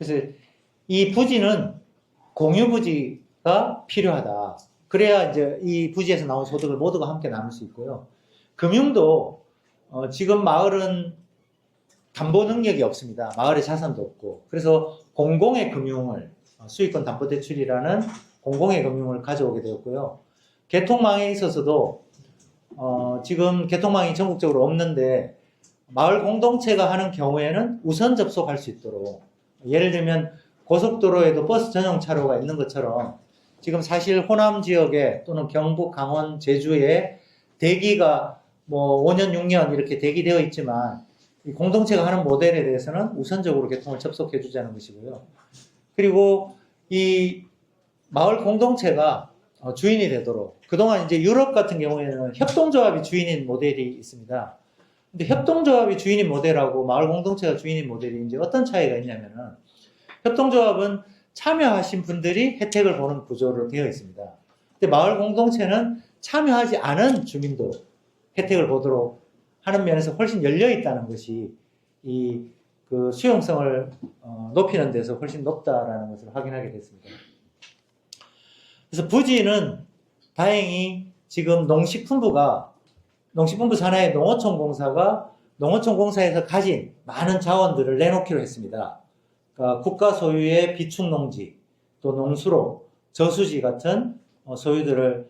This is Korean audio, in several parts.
그래서 이 부지는 공유 부지가 필요하다. 그래야 이제 이 부지에서 나온 소득을 모두가 함께 나눌 수 있고요. 금융도 지금 마을은 담보 능력이 없습니다. 마을에 자산도 없고. 그래서 공공의 금융을 수익권 담보대출이라는 공공의 금융을 가져오게 되었고요. 개통망에 있어서도 지금 개통망이 전국적으로 없는데 마을 공동체가 하는 경우에는 우선 접속할 수 있도록, 예를 들면 고속도로에도 버스 전용 차로가 있는 것처럼 지금 사실 호남 지역에 또는 경북, 강원, 제주에 대기가 뭐 5년, 6년 이렇게 대기되어 있지만 이 공동체가 하는 모델에 대해서는 우선적으로 개통을 접속해 주자는 것이고요. 그리고 이 마을 공동체가 주인이 되도록, 그동안 이제 유럽 같은 경우에는 협동조합이 주인인 모델이 있습니다. 근데 협동조합이 주인인 모델하고 마을 공동체가 주인인 모델이 이제 어떤 차이가 있냐면은, 협동조합은 참여하신 분들이 혜택을 보는 구조로 되어 있습니다. 근데 마을 공동체는 참여하지 않은 주민도 혜택을 보도록 하는 면에서 훨씬 열려 있다는 것이 이 그 수용성을 높이는 데서 훨씬 높다라는 것을 확인하게 됐습니다. 그래서 부지는 다행히 지금 농식품부 산하의 농어촌공사가 농어촌공사에서 가진 많은 자원들을 내놓기로 했습니다. 그러니까 국가 소유의 비축농지, 또 농수로, 저수지 같은 소유들을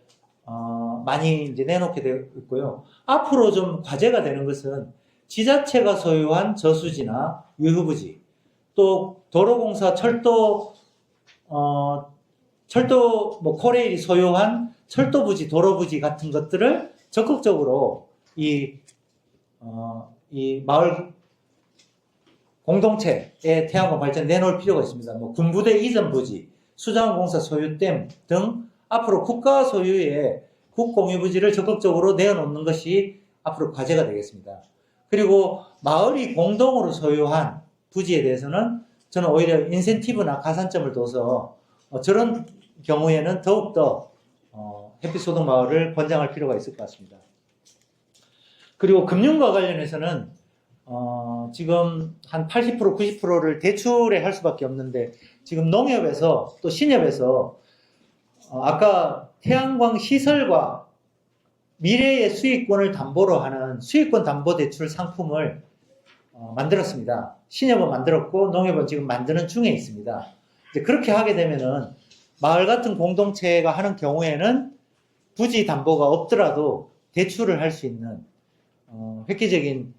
많이 이제 내놓게 되어 있고요. 앞으로 좀 과제가 되는 것은 지자체가 소유한 저수지나 유휴부지, 또 도로공사, 철도 뭐 코레일이 소유한 철도부지, 도로부지 같은 것들을 적극적으로 이 마을 공동체의 태양광 발전 내놓을 필요가 있습니다. 뭐 군부대 이전 부지, 수자원공사 소유댐 등 앞으로 국가 소유의 국공유부지를 적극적으로 내어놓는 것이 앞으로 과제가 되겠습니다. 그리고 마을이 공동으로 소유한 부지에 대해서는 저는 오히려 인센티브나 가산점을 둬서 저런 경우에는 더욱더 햇빛소득 마을을 권장할 필요가 있을 것 같습니다. 그리고 금융과 관련해서는 지금 한 80%, 90%를 대출에 할 수밖에 없는데, 지금 농협에서 또 신협에서 아까 태양광 시설과 미래의 수익권을 담보로 하는 수익권 담보대출 상품을 만들었습니다. 신협은 만들었고 농협은 지금 만드는 중에 있습니다. 이제 그렇게 하게 되면은 마을 같은 공동체가 하는 경우에는 부지 담보가 없더라도 대출을 할 수 있는 획기적인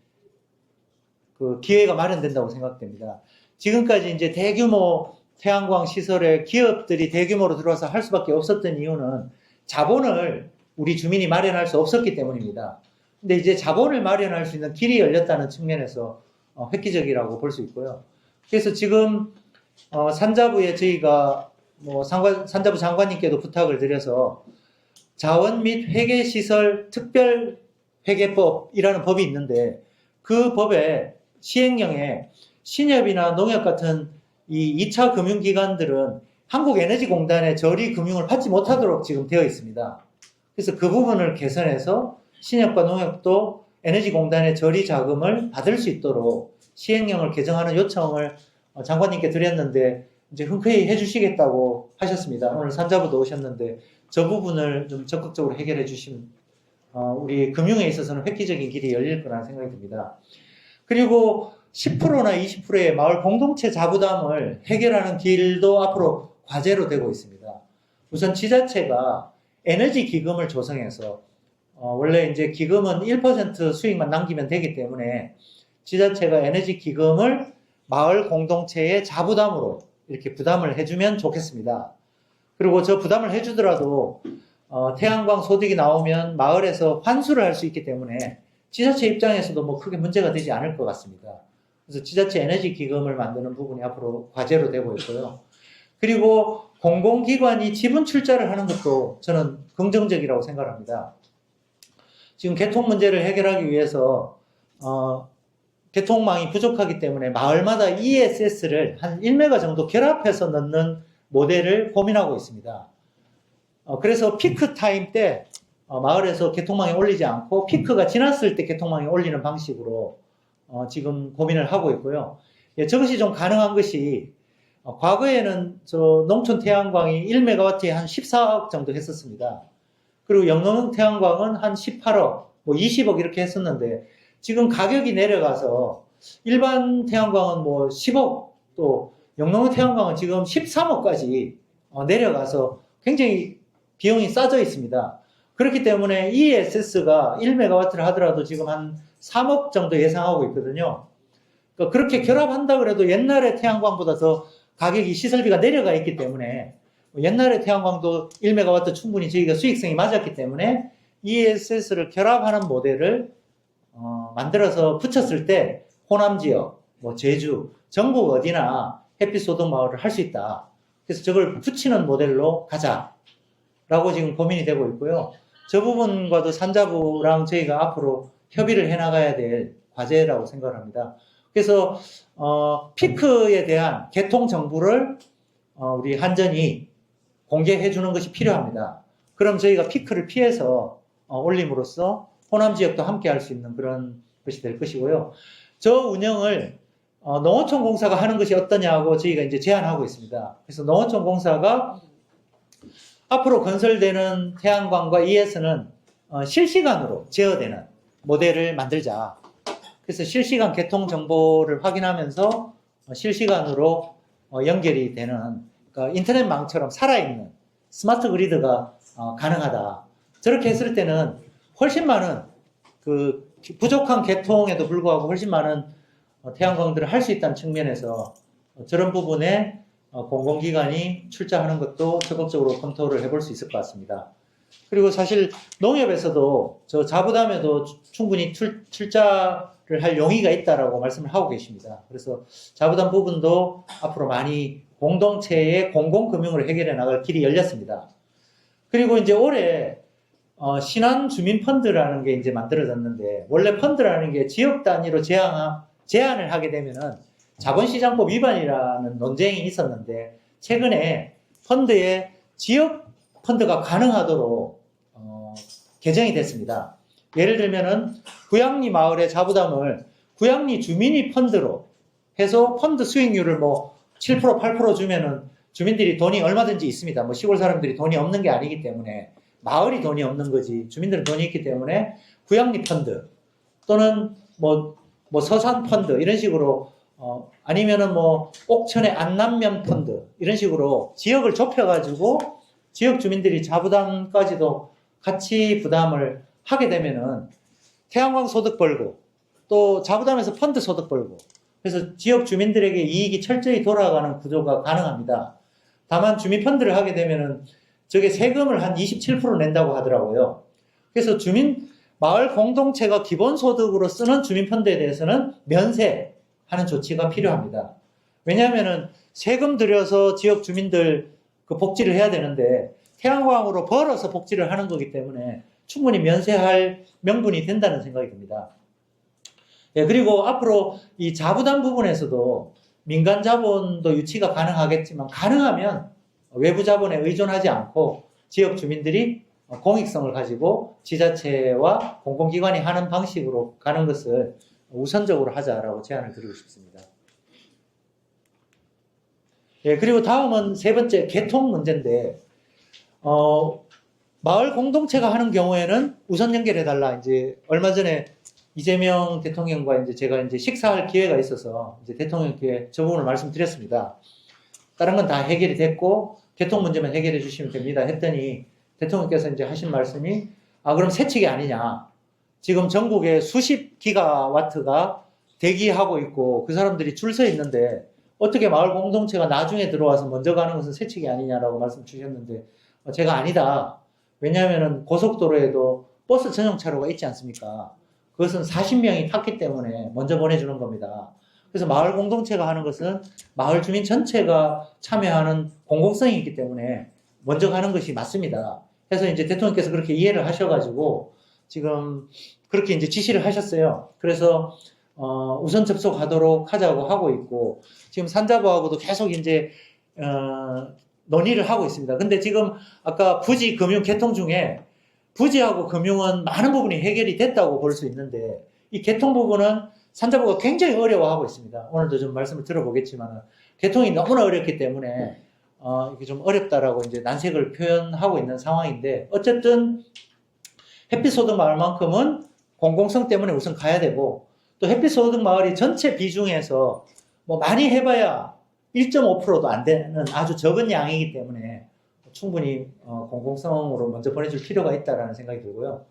그 기회가 마련된다고 생각됩니다. 지금까지 이제 대규모 태양광 시설에 기업들이 대규모로 들어와서 할 수밖에 없었던 이유는 자본을 우리 주민이 마련할 수 없었기 때문입니다. 근데 이제 자본을 마련할 수 있는 길이 열렸다는 측면에서 획기적이라고 볼 수 있고요. 그래서 지금 산자부에 저희가 뭐 산자부 장관님께도 부탁을 드려서 자원 및 회계시설 특별회계법이라는 법이 있는데, 그 법의 시행령에 신협이나 농협 같은 이 2차 금융기관들은 한국에너지공단의 저리 금융을 받지 못하도록 지금 되어 있습니다. 그래서 그 부분을 개선해서 신협과 농협도 에너지공단의 저리 자금을 받을 수 있도록 시행령을 개정하는 요청을 장관님께 드렸는데 이제 흔쾌히 해주시겠다고 하셨습니다. 오늘 산자부도 오셨는데 저 부분을 좀 적극적으로 해결해 주시면 우리 금융에 있어서는 획기적인 길이 열릴 거라는 생각이 듭니다. 그리고 10%나 20%의 마을 공동체 자부담을 해결하는 길도 앞으로 과제로 되고 있습니다. 우선 지자체가 에너지 기금을 조성해서 원래 이제 기금은 1% 수익만 남기면 되기 때문에 지자체가 에너지 기금을 마을 공동체의 자부담으로 이렇게 부담을 해주면 좋겠습니다. 그리고 저 부담을 해주더라도 태양광 소득이 나오면 마을에서 환수를 할 수 있기 때문에 지자체 입장에서도 뭐 크게 문제가 되지 않을 것 같습니다. 그래서 지자체 에너지 기금을 만드는 부분이 앞으로 과제로 되고 있고요. 그리고 공공기관이 지분 출자를 하는 것도 저는 긍정적이라고 생각합니다. 지금 개통 문제를 해결하기 위해서 개통망이 부족하기 때문에 마을마다 ESS를 한 1메가 정도 결합해서 넣는 모델을 고민하고 있습니다. 그래서 피크 타임 때 마을에서 개통망에 올리지 않고 피크가 지났을 때 개통망에 올리는 방식으로 지금 고민을 하고 있고요. 저것이 좀 가능한 것이 과거에는 저 농촌 태양광이 1메가와트에 한 14억 정도 했었습니다. 그리고 영농 태양광은 한 18억, 뭐 20억 이렇게 했었는데 지금 가격이 내려가서 일반 태양광은 뭐 10억, 또 영농 태양광은 지금 13억까지 내려가서 굉장히 비용이 싸져 있습니다. 그렇기 때문에 ESS가 1메가와트를 하더라도 지금 한 3억 정도 예상하고 있거든요. 그러니까 그렇게 결합한다 그래도 옛날의 태양광보다 더 가격이 시설비가 내려가 있기 때문에 옛날의 태양광도 1메가와트 충분히 저희가 수익성이 맞았기 때문에 ESS를 결합하는 모델을 만들어서 붙였을 때 호남 지역, 뭐 제주, 전국 어디나 햇빛 소득 마을을 할 수 있다. 그래서 저걸 붙이는 모델로 가자라고 지금 고민이 되고 있고요. 저 부분과도 산자부랑 저희가 앞으로 협의를 해나가야 될 과제라고 생각을 합니다. 그래서 피크에 대한 개통 정보를 우리 한전이 공개해 주는 것이 필요합니다. 그럼 저희가 피크를 피해서 올림으로써 호남 지역도 함께 할 수 있는 그런 것이 될 것이고요. 저 운영을 농어촌공사가 하는 것이 어떠냐고 저희가 이제 제안하고 있습니다. 그래서 농어촌공사가 앞으로 건설되는 태양광과 ES는 실시간으로 제어되는 모델을 만들자. 그래서 실시간 개통 정보를 확인하면서 실시간으로 연결이 되는, 그러니까 인터넷망처럼 살아있는 스마트 그리드가 가능하다. 저렇게 했을 때는 훨씬 많은 그 부족한 개통에도 불구하고 훨씬 많은 태양광들을 할 수 있다는 측면에서 저런 부분에 공공기관이 출자하는 것도 적극적으로 검토를 해볼 수 있을 것 같습니다. 그리고 사실 농협에서도 저 자부담에도 충분히 출자를 할 용의가 있다라고 말씀을 하고 계십니다. 그래서 자부담 부분도 앞으로 많이 공동체의 공공금융으로 해결해 나갈 길이 열렸습니다. 그리고 이제 올해 신한 주민펀드라는 게 이제 만들어졌는데, 원래 펀드라는 게 지역 단위로 제한을 하게 되면은 자본시장법 위반이라는 논쟁이 있었는데, 최근에 펀드에 지역 펀드가 가능하도록 개정이 됐습니다. 예를 들면은 구양리 마을의 자부담을 구양리 주민이 펀드로 해서 펀드 수익률을 뭐 7%, 8% 주면은 주민들이 돈이 얼마든지 있습니다. 뭐 시골 사람들이 돈이 없는 게 아니기 때문에, 마을이 돈이 없는 거지 주민들은 돈이 있기 때문에 구양리 펀드 또는 뭐 서산 펀드 이런 식으로 아니면은 뭐 옥천의 안남면 펀드 이런 식으로 지역을 좁혀가지고 지역 주민들이 자부담까지도 같이 부담을 하게 되면은 태양광 소득 벌고 또 자부담에서 펀드 소득 벌고, 그래서 지역 주민들에게 이익이 철저히 돌아가는 구조가 가능합니다. 다만 주민 펀드를 하게 되면은 저게 세금을 한 27% 낸다고 하더라고요. 그래서 마을 공동체가 기본소득으로 쓰는 주민펀드에 대해서는 면세하는 조치가 필요합니다. 왜냐하면은 세금 들여서 지역 주민들 그 복지를 해야 되는데 태양광으로 벌어서 복지를 하는 거기 때문에 충분히 면세할 명분이 된다는 생각이 듭니다. 예, 그리고 앞으로 이 자부담 부분에서도 민간 자본도 유치가 가능하겠지만, 가능하면 외부 자본에 의존하지 않고 지역 주민들이 공익성을 가지고 지자체와 공공기관이 하는 방식으로 가는 것을 우선적으로 하자라고 제안을 드리고 싶습니다. 예, 그리고 다음은 세 번째 개통 문제인데, 마을 공동체가 하는 경우에는 우선 연결해달라. 이제 얼마 전에 이재명 대통령과 이제 제가 이제 식사할 기회가 있어서 이제 대통령께 저 부분을 말씀드렸습니다. 다른 건 다 해결이 됐고 개통 문제만 해결해 주시면 됩니다 했더니 대통령께서 이제 하신 말씀이 그럼 세칙이 아니냐. 지금 전국에 수십 기가와트가 대기하고 있고 그 사람들이 줄 서 있는데 어떻게 마을 공동체가 나중에 들어와서 먼저 가는 것은 세칙이 아니냐라고 말씀 주셨는데, 제가 아니다. 왜냐하면 고속도로에도 버스 전용차로가 있지 않습니까? 그것은 40명이 탔기 때문에 먼저 보내주는 겁니다. 그래서 마을 공동체가 하는 것은 마을 주민 전체가 참여하는 공공성이 있기 때문에 먼저 가는 것이 맞습니다. 그래서 이제 대통령께서 그렇게 이해를 하셔가지고 지금 그렇게 이제 지시를 하셨어요. 그래서 우선 접속하도록 하자고 하고 있고, 지금 산자부하고도 계속 이제 논의를 하고 있습니다. 근데 지금 아까 부지 금융 개통 중에 부지하고 금융은 많은 부분이 해결이 됐다고 볼 수 있는데 이 개통 부분은 산자부가 굉장히 어려워하고 있습니다. 오늘도 좀 말씀을 들어보겠지만 개통이 너무나 어렵기 때문에 이게 좀 어렵다라고 이제 난색을 표현하고 있는 상황인데, 어쨌든 햇빛소득마을만큼은 공공성 때문에 우선 가야 되고, 또 햇빛소득마을이 전체 비중에서 뭐 많이 해봐야 1.5%도 안 되는 아주 적은 양이기 때문에 충분히 공공성으로 먼저 보내줄 필요가 있다라는 생각이 들고요.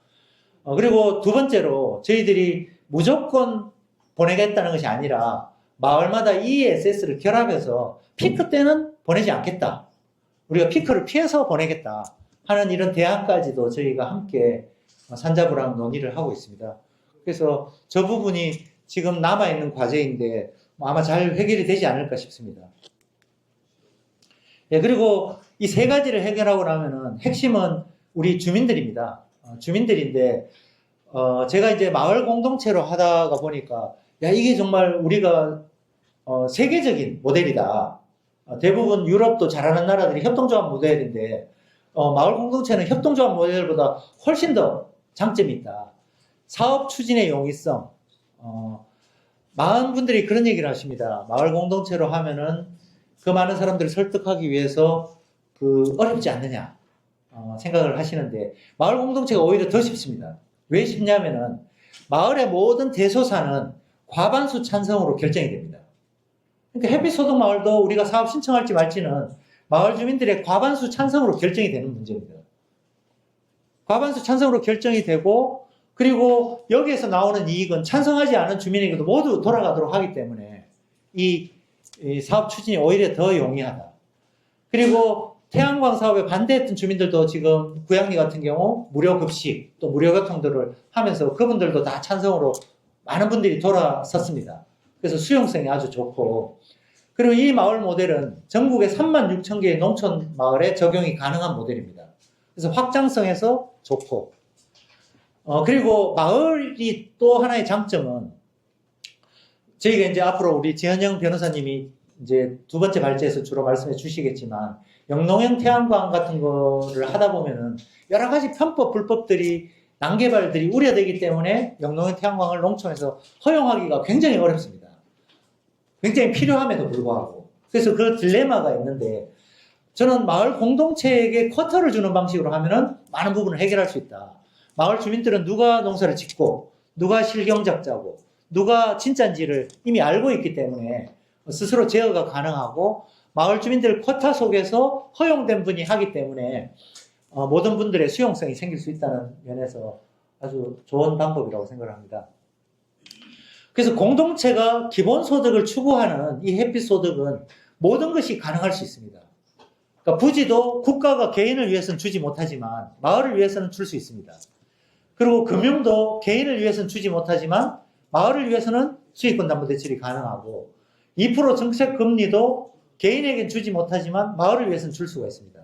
그리고 두 번째로 저희들이 무조건 보내겠다는 것이 아니라 마을마다 ESS를 결합해서 피크 때는 보내지 않겠다. 우리가 피크를 피해서 보내겠다 하는 이런 대안까지도 저희가 함께 산자부랑 논의를 하고 있습니다. 그래서 저 부분이 지금 남아있는 과제인데 아마 잘 해결이 되지 않을까 싶습니다. 예, 그리고 이 세 가지를 해결하고 나면은 핵심은 우리 주민들입니다. 주민들인데, 제가 이제 마을 공동체로 하다가 보니까, 야, 이게 정말 우리가, 세계적인 모델이다. 대부분 유럽도 잘하는 나라들이 협동조합 모델인데, 마을 공동체는 협동조합 모델보다 훨씬 더 장점이 있다. 사업 추진의 용이성, 많은 분들이 그런 얘기를 하십니다. 마을 공동체로 하면은 그 많은 사람들을 설득하기 위해서 어렵지 않느냐 생각을 하시는데, 마을 공동체가 오히려 더 쉽습니다. 왜 쉽냐면은 마을의 모든 대소사는 과반수 찬성으로 결정이 됩니다. 그러니까 햇빛소득마을도 우리가 사업 신청할지 말지는 마을 주민들의 과반수 찬성으로 결정이 되는 문제입니다. 과반수 찬성으로 결정이 되고, 그리고 여기에서 나오는 이익은 찬성하지 않은 주민에게도 모두 돌아가도록 하기 때문에 이 사업 추진이 오히려 더 용이하다. 그리고 태양광 사업에 반대했던 주민들도 지금 구양리 같은 경우 무료 급식 또 무료 교통들을 하면서 그분들도 다 찬성으로 많은 분들이 돌아섰습니다. 그래서 수용성이 아주 좋고, 그리고 이 마을 모델은 전국에 36,000개의 농촌 마을에 적용이 가능한 모델입니다. 그래서 확장성에서 좋고, 그리고 마을이 또 하나의 장점은, 저희가 이제 앞으로 우리 지현영 변호사님이 이제 두 번째 발제에서 주로 말씀해 주시겠지만, 영농형 태양광 같은 거를 하다 보면은 여러 가지 편법, 불법들이, 난개발들이 우려되기 때문에 영농형 태양광을 농촌에서 허용하기가 굉장히 어렵습니다. 굉장히 필요함에도 불구하고. 그래서 그 딜레마가 있는데, 저는 마을 공동체에게 쿼터를 주는 방식으로 하면은 많은 부분을 해결할 수 있다. 마을 주민들은 누가 농사를 짓고, 누가 실경작자고, 누가 진짜인지를 이미 알고 있기 때문에 스스로 제어가 가능하고, 마을 주민들 쿼타 속에서 허용된 분이 하기 때문에 모든 분들의 수용성이 생길 수 있다는 면에서 아주 좋은 방법이라고 생각을 합니다. 그래서 공동체가 기본소득을 추구하는 이 햇빛소득은 모든 것이 가능할 수 있습니다. 그러니까 부지도 국가가 개인을 위해서는 주지 못하지만 마을을 위해서는 줄 수 있습니다. 그리고 금융도 개인을 위해서는 주지 못하지만 마을을 위해서는 수익권 담보대출이 가능하고, 2% 정책 금리도 개인에겐 주지 못하지만 마을을 위해서는 줄 수가 있습니다.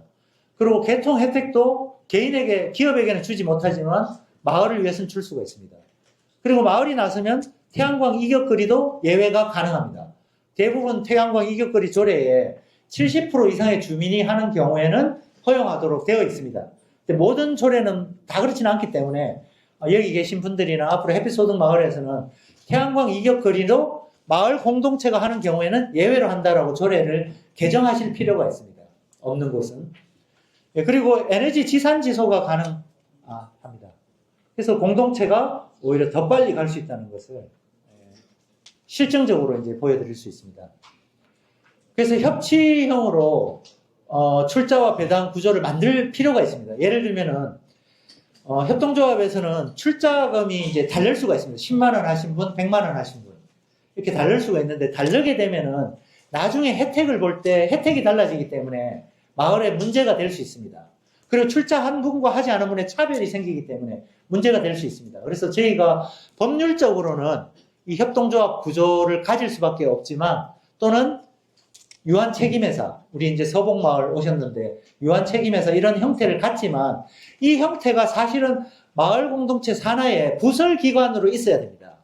그리고 개통 혜택도 개인에게, 기업에게는 주지 못하지만 마을을 위해서는 줄 수가 있습니다. 그리고 마을이 나서면 태양광 이격거리도 예외가 가능합니다. 대부분 태양광 이격거리 조례에 70% 이상의 주민이 하는 경우에는 허용하도록 되어 있습니다. 근데 모든 조례는 다 그렇지는 않기 때문에 여기 계신 분들이나 앞으로 햇빛소득 마을에서는 태양광 이격거리도 마을 공동체가 하는 경우에는 예외로 한다라고 조례를 개정하실 필요가 있습니다. 없는 곳은. 그리고 에너지 지산 지소가 가능합니다. 그래서 공동체가 오히려 더 빨리 갈 수 있다는 것을 실증적으로 이제 보여드릴 수 있습니다. 그래서 협치형으로 출자와 배당 구조를 만들 필요가 있습니다. 예를 들면은 협동조합에서는 출자금이 이제 다를 수가 있습니다. 10만 원 하신 분, 100만 원 하신 분. 이렇게 다를 수가 있는데, 다르게 되면은 나중에 혜택을 볼 때 혜택이 달라지기 때문에 마을에 문제가 될 수 있습니다. 그리고 출자한 분과 하지 않은 분의 차별이 생기기 때문에 문제가 될 수 있습니다. 그래서 저희가 법률적으로는 이 협동조합 구조를 가질 수밖에 없지만, 또는 유한 책임회사, 우리 이제 서복마을 오셨는데 유한 책임회사 이런 형태를 갖지만, 이 형태가 사실은 마을 공동체 산하의 부설기관으로 있어야 됩니다.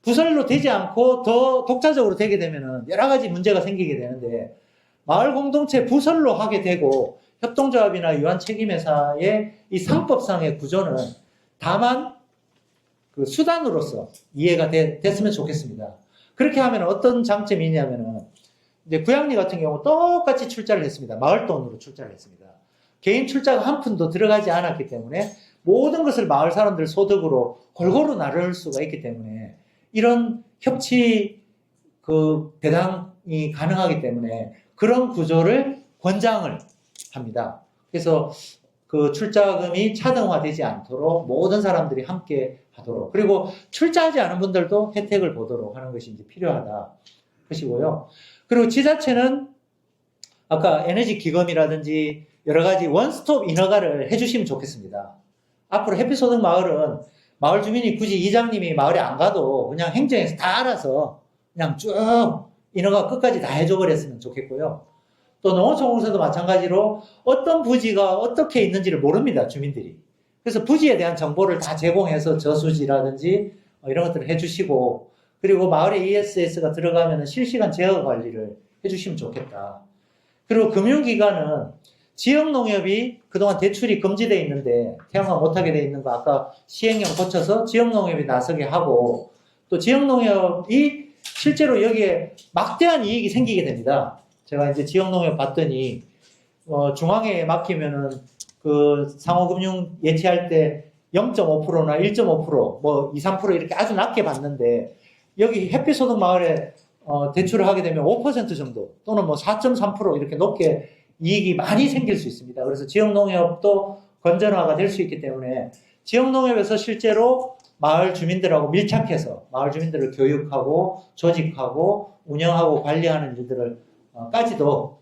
부설로 되지 않고 더 독자적으로 되게 되면은 여러 가지 문제가 생기게 되는데, 마을 공동체 부설로 하게 되고 협동조합이나 유한 책임회사의 이 상법상의 구조는 다만 그 수단으로서 이해가 됐으면 좋겠습니다. 그렇게 하면 어떤 장점이 있냐면은, 이제 구양리 같은 경우 똑같이 출자를 했습니다. 마을 돈으로 출자를 했습니다. 개인 출자가 한 푼도 들어가지 않았기 때문에 모든 것을 마을 사람들 소득으로 골고루 나눌 수가 있기 때문에 이런 협치 배당이 가능하기 때문에 그런 구조를 권장을 합니다. 그래서 그 출자금이 차등화되지 않도록 모든 사람들이 함께 하도록, 그리고 출자하지 않은 분들도 혜택을 보도록 하는 것이 이제 필요하다 것이고요. 그리고 지자체는 아까 에너지 기금이라든지 여러 가지 원스톱 인허가를 해주시면 좋겠습니다. 앞으로 햇빛소득 마을은 마을 주민이 굳이 이장님이 마을에 안 가도 그냥 행정에서 다 알아서 그냥 쭉 인허가 끝까지 다 해줘 버렸으면 좋겠고요. 또 농어촌공사도 마찬가지로 어떤 부지가 어떻게 있는지를 모릅니다, 주민들이. 그래서 부지에 대한 정보를 다 제공해서 저수지라든지 이런 것들을 해주시고, 그리고 마을에 ESS가 들어가면 실시간 제어 관리를 해주시면 좋겠다. 그리고 금융기관은 지역농협이 그동안 대출이 금지되어 있는데 태양화 못하게 되어 있는 거 아까 시행령 고쳐서 지역농협이 나서게 하고, 또 지역농협이 실제로 여기에 막대한 이익이 생기게 됩니다. 제가 이제 지역농협 봤더니 중앙에 맡기면은 그 상호금융 예치할 때 0.5%나 1.5% 뭐 2, 3% 이렇게 아주 낮게 받는데, 여기 햇빛소득 마을에 대출을 하게 되면 5% 정도 또는 뭐 4.3% 이렇게 높게 이익이 많이 생길 수 있습니다. 그래서 지역농협도 건전화가 될 수 있기 때문에 지역농협에서 실제로 마을 주민들하고 밀착해서 마을 주민들을 교육하고 조직하고 운영하고 관리하는 일들을 까지도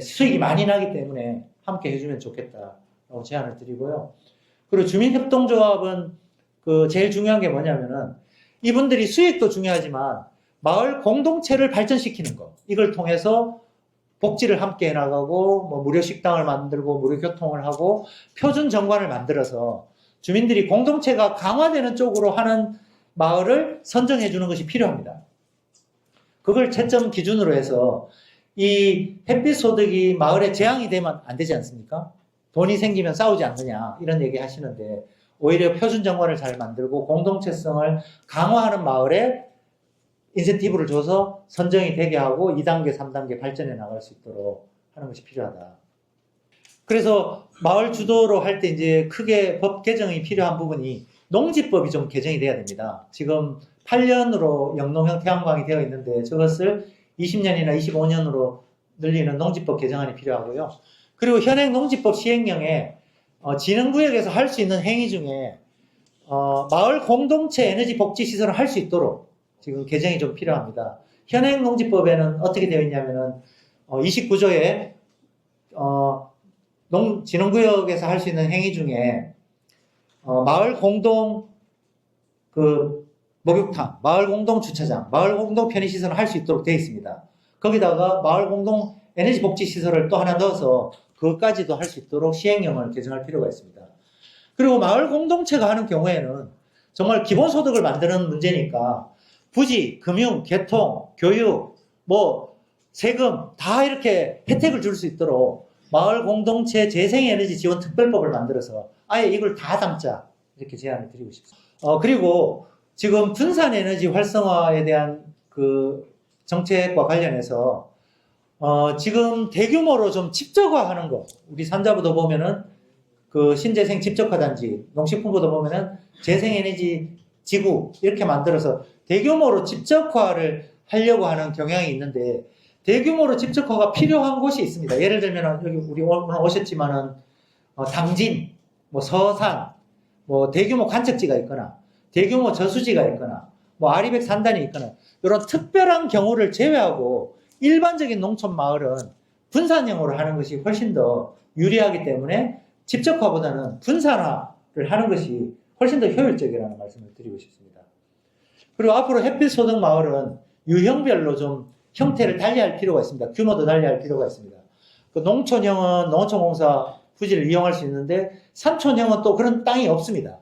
수익이 많이 나기 때문에 함께 해주면 좋겠다라고 제안을 드리고요. 그리고 주민협동조합은 제일 중요한 게 뭐냐면은 이분들이 수익도 중요하지만 마을 공동체를 발전시키는 거, 이걸 통해서 복지를 함께 해나가고 뭐 무료 식당을 만들고 무료 교통을 하고 표준 정관을 만들어서 주민들이 공동체가 강화되는 쪽으로 하는 마을을 선정해 주는 것이 필요합니다. 그걸 채점 기준으로 해서 이 햇빛 소득이 마을에 재앙이 되면 안 되지 않습니까? 돈이 생기면 싸우지 않느냐 이런 얘기 하시는데, 오히려 표준 정관을 잘 만들고 공동체성을 강화하는 마을에 인센티브를 줘서 선정이 되게 하고 2단계, 3단계 발전해 나갈 수 있도록 하는 것이 필요하다. 그래서 마을 주도로 할 때 이제 크게 법 개정이 필요한 부분이 농지법이 좀 개정이 돼야 됩니다. 지금 8년으로 영농형 태양광이 되어 있는데 저것을 20년이나 25년으로 늘리는 농지법 개정안이 필요하고요. 그리고 현행 농지법 시행령에 진흥구역에서 할 수 있는 행위 중에 마을 공동체 에너지 복지 시설을 할 수 있도록 지금 개정이 좀 필요합니다. 현행 농지법에는 어떻게 되어 있냐면은 29조에 진흥구역에서 할 수 있는 행위 중에 마을 공동 목욕탕, 마을 공동 주차장, 마을 공동 편의시설을 할 수 있도록 되어 있습니다. 거기다가 마을 공동 에너지 복지 시설을 또 하나 넣어서 그것까지도 할 수 있도록 시행령을 개정할 필요가 있습니다. 그리고 마을 공동체가 하는 경우에는 정말 기본소득을 만드는 문제니까 부지, 금융, 개통, 교육, 뭐 세금 다 이렇게 혜택을 줄 수 있도록 마을 공동체 재생에너지 지원 특별법을 만들어서 아예 이걸 다 담자, 이렇게 제안을 드리고 싶습니다. 그리고 지금 분산에너지 활성화에 대한 정책과 관련해서 지금 대규모로 좀 집적화하는 거, 우리 산자부도 보면은 신재생 집적화단지, 농식품부도 보면은 재생에너지 지구 이렇게 만들어서 대규모로 집적화를 하려고 하는 경향이 있는데, 대규모로 집적화가 필요한 곳이 있습니다. 예를 들면 여기 우리 오늘 오셨지만은 당진, 뭐 서산, 뭐 대규모 관측지가 있거나 대규모 저수지가 있거나 뭐 아리백 산단이 있거나 이런 특별한 경우를 제외하고 일반적인 농촌 마을은 분산형으로 하는 것이 훨씬 더 유리하기 때문에 집적화보다는 분산화를 하는 것이 훨씬 더 효율적이라는 말씀을 드리고 싶습니다. 그리고 앞으로 햇빛소득 마을은 유형별로 좀 형태를 달리할 필요가 있습니다. 규모도 달리할 필요가 있습니다. 농촌형은 농어촌공사 부지를 이용할 수 있는데 산촌형은 또 그런 땅이 없습니다.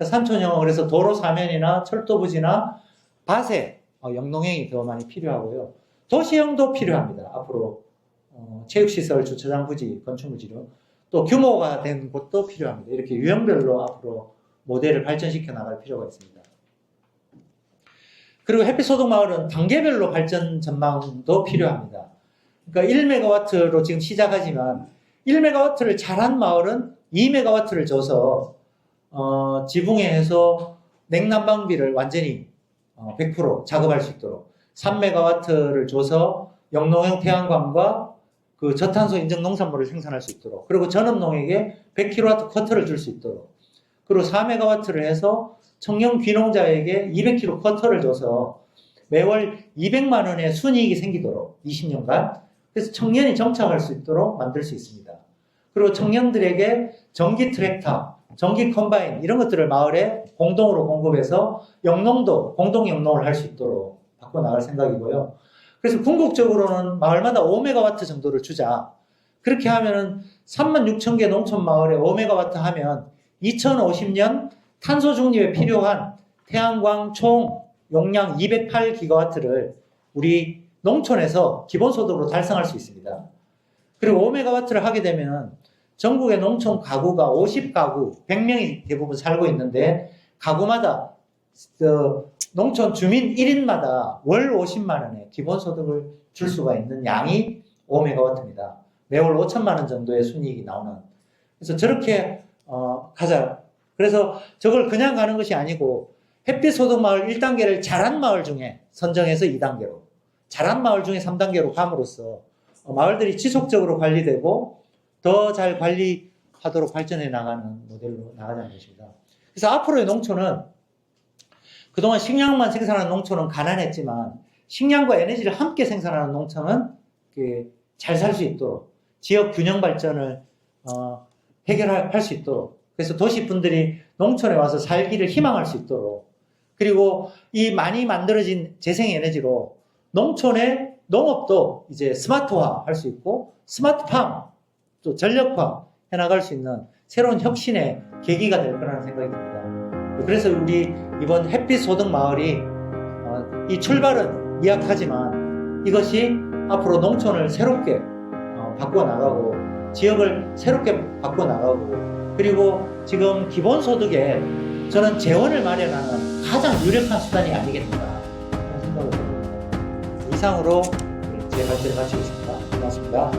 산촌형은 그래서 도로 사면이나 철도 부지나 밭에 영농형이 더 많이 필요하고요. 도시형도 필요합니다. 앞으로 체육시설, 주차장 부지, 건축부지로 또 규모가 된 곳도 필요합니다. 이렇게 유형별로 앞으로 모델을 발전시켜 나갈 필요가 있습니다. 그리고 햇빛소득마을은 단계별로 발전 전망도 필요합니다. 그러니까 1메가와트로 지금 시작하지만 1메가와트를 잘한 마을은 2메가와트를 줘서 지붕에서 냉난방비를 완전히 100% 작업할 수 있도록 3메가와트를 줘서 영농형 태양광과 그 저탄소 인증 농산물을 생산할 수 있도록 그리고 전업농에게 100kW 커터를 줄 수 있도록 그리고 4메가와트를 해서 청년 귀농자에게 200kg 커터를 줘서 매월 200만 원의 순이익이 생기도록 20년간 그래서 청년이 정착할 수 있도록 만들 수 있습니다. 그리고 청년들에게 전기 트랙터, 전기 컴바인 이런 것들을 마을에 공동으로 공급해서 영농도 공동 영농을 할 수 있도록 바꿔나갈 생각이고요. 그래서 궁극적으로는 마을마다 5메가와트 정도를 주자. 그렇게 하면은 36,000개 농촌 마을에 5메가와트 하면 2050년 탄소 중립에 필요한 태양광 총 용량 208기가와트를 우리 농촌에서 기본소득으로 달성할 수 있습니다. 그리고 5메가와트를 하게 되면 전국의 농촌 가구가 50가구, 100명이 대부분 살고 있는데 가구마다 농촌 주민 1인마다 월 50만 원의 기본소득을 줄 수가 있는 양이 5메가와트입니다. 매월 5천만 원 정도의 순이익이 나오는. 그래서 저렇게 가자. 그래서 저걸 그냥 가는 것이 아니고 햇빛소득마을 1단계를 잘한 마을 중에 선정해서 2단계로 잘한 마을 중에 3단계로 감으로써 마을들이 지속적으로 관리되고 더 잘 관리하도록 발전해 나가는 모델로 나가자는 것입니다. 그래서 앞으로의 농촌은 그동안 식량만 생산하는 농촌은 가난했지만 식량과 에너지를 함께 생산하는 농촌은 잘 살 수 있도록 지역 균형 발전을 해결할 수 있도록 그래서 도시 분들이 농촌에 와서 살기를 희망할 수 있도록 그리고 이 많이 만들어진 재생에너지로 농촌의 농업도 이제 스마트화 할 수 있고 스마트팜 또 전력화 해나갈 수 있는 새로운 혁신의 계기가 될 거라는 생각이 듭니다. 그래서 우리 이번 햇빛소득마을이 이 출발은 미약하지만 이것이 앞으로 농촌을 새롭게 바꿔나가고 지역을 새롭게 바꿔나가고 그리고 지금 기본소득에 저는 재원을 마련하는 가장 유력한 수단이 아니겠는가 그런 생각을 해봅니다. 이상으로 제 발표를 마치겠습니다. 고맙습니다.